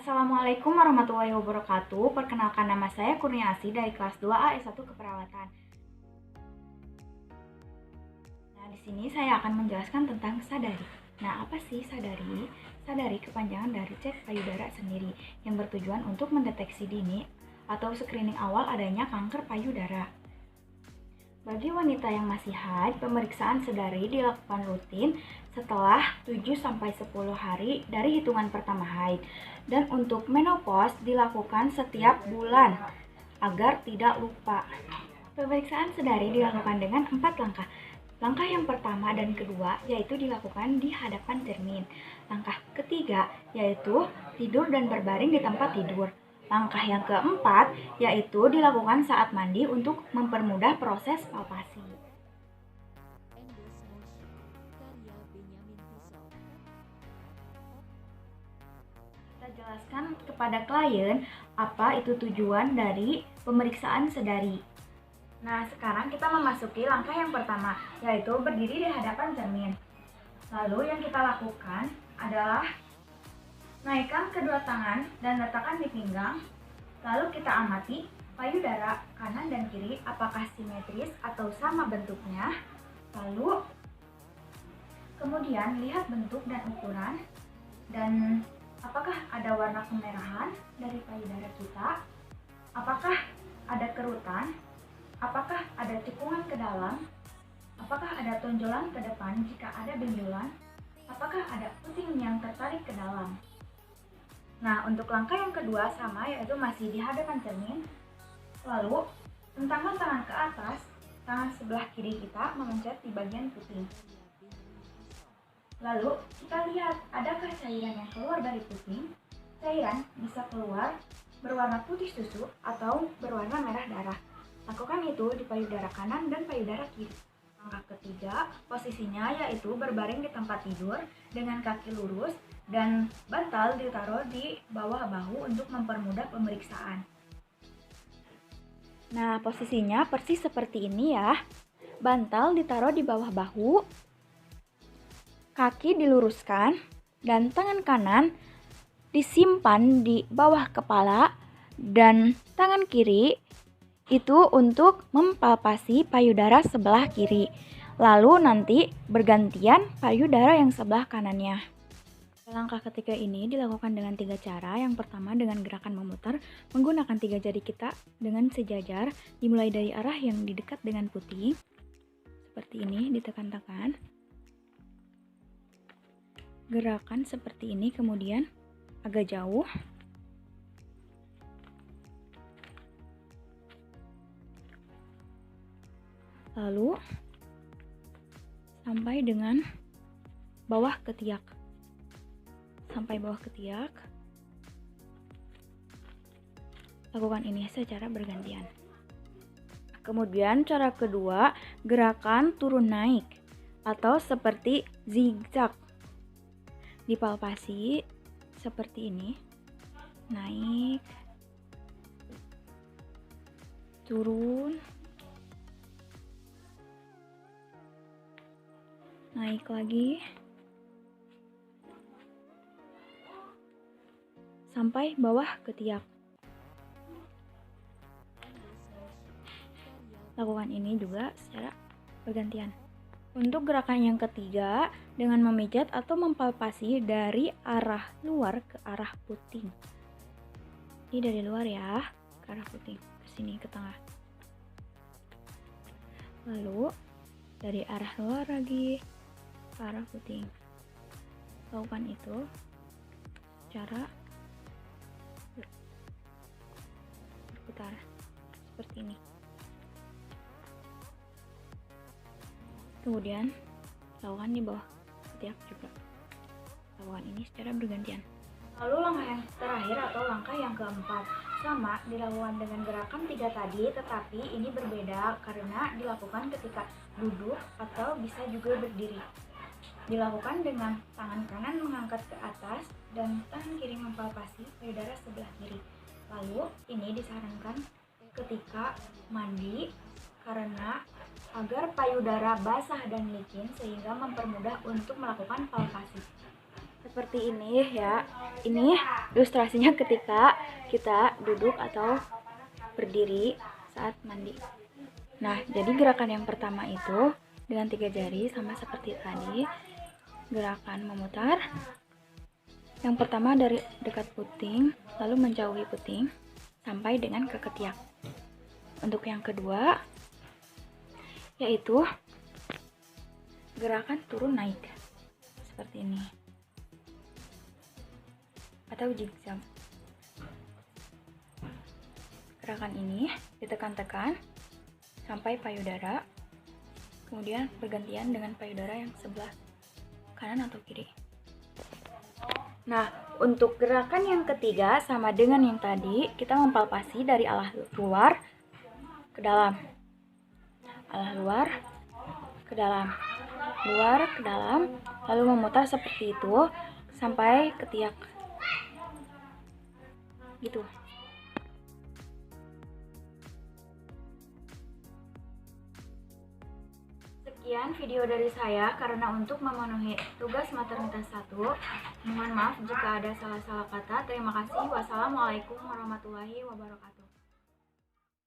Assalamualaikum warahmatullahi wabarakatuh. Perkenalkan, nama saya Kurniasi dari kelas 2A S1 Keperawatan. Nah, di sini saya akan menjelaskan tentang sadari. Nah, apa sih sadari? Sadari kepanjangan dari cek payudara sendiri yang bertujuan untuk mendeteksi dini atau screening awal adanya kanker payudara. Bagi wanita yang masih haid, pemeriksaan sadari dilakukan rutin setelah 7-10 hari dari hitungan pertama haid. Dan untuk menopause dilakukan setiap bulan agar tidak lupa. Pemeriksaan sadari dilakukan dengan 4 langkah. Langkah yang pertama dan kedua yaitu dilakukan di hadapan cermin. Langkah ketiga yaitu tidur dan berbaring di tempat tidur. Langkah yang keempat yaitu dilakukan saat mandi untuk mempermudah proses palpasi. Kita jelaskan kepada klien apa itu tujuan dari pemeriksaan sadari. Nah, sekarang kita memasuki langkah yang pertama, yaitu berdiri di hadapan cermin. Lalu yang kita lakukan adalah naikkan kedua tangan dan letakkan di pinggang. Lalu kita amati payudara kanan dan kiri apakah simetris atau sama bentuknya. Lalu kemudian lihat bentuk dan ukuran dan apakah ada warna kemerahan dari payudara kita, apakah ada kerutan, apakah ada cekungan ke dalam, apakah ada tonjolan ke depan jika ada benjolan, apakah ada puting yang tertarik ke dalam. Nah, untuk langkah yang kedua sama, yaitu masih di hadapan cermin. Lalu, hentangkan tangan ke atas, tangan sebelah kiri kita memencet di bagian puting. Lalu, kita lihat adakah cairan yang keluar dari puting. Cairan bisa keluar berwarna putih susu atau berwarna merah darah. Lakukan itu di payudara kanan dan payudara kiri. Langkah ketiga, posisinya yaitu berbaring di tempat tidur dengan kaki lurus dan bantal ditaruh di bawah bahu untuk mempermudah pemeriksaan. Nah, posisinya persis seperti ini ya. Bantal ditaruh di bawah bahu, kaki diluruskan, dan tangan kanan disimpan di bawah kepala dan tangan kiri itu untuk mempalpasi payudara sebelah kiri. Lalu nanti bergantian payudara yang sebelah kanannya. Langkah ketiga ini dilakukan dengan 3 cara. Yang pertama dengan gerakan memutar menggunakan 3 jari kita dengan sejajar, dimulai dari arah yang di dekat dengan puting. Seperti ini, ditekan-tekan. Gerakan seperti ini, kemudian agak jauh. Lalu sampai dengan bawah ketiak. Sampai bawah ketiak. Lakukan ini secara bergantian. Kemudian cara kedua, gerakan turun naik atau seperti zigzag. Dipalpasi seperti ini. Naik, turun, naik lagi, sampai bawah ketiak. Lakukan ini juga secara bergantian. Untuk gerakan yang ketiga, dengan memijat atau mempalpasi dari arah luar ke arah puting. Ini dari luar ya, ke arah puting, ke sini, ke tengah. Lalu dari arah luar lagi ke arah puting. Lakukan itu cara berputar seperti ini. Kemudian lakukan di bawah ketiak juga. Lakukan ini secara bergantian. Lalu langkah yang terakhir atau langkah yang keempat sama dilakukan dengan gerakan 3 tadi, tetapi ini berbeda karena dilakukan ketika duduk atau bisa juga berdiri. Dilakukan dengan tangan kanan mengangkat ke atas dan tangan kiri mempalpasi payudara sebelah kiri. Lalu ini disarankan ketika mandi karena agar payudara basah dan licin sehingga mempermudah untuk melakukan palpasi. seperti ini ya. Ini ilustrasinya ketika kita duduk atau berdiri saat mandi. Nah, jadi gerakan yang pertama itu dengan 3 jari sama seperti tadi. Gerakan memutar. Yang pertama dari dekat puting, lalu menjauhi puting sampai dengan ke ketiak. Untuk yang kedua yaitu gerakan turun naik seperti ini atau zigzag. Gerakan ini ditekan-tekan sampai payudara, kemudian bergantian dengan payudara yang sebelah kanan atau kiri. Nah, untuk gerakan yang ketiga sama dengan yang tadi, kita mempalpasi dari alah luar ke dalam, alah luar ke dalam, luar ke dalam, lalu memutar seperti itu sampai ketiak gitu. Sekian video dari saya, karena untuk memenuhi tugas maternitas 1, mohon maaf jika ada salah-salah kata. Terima kasih. Wassalamualaikum warahmatullahi wabarakatuh.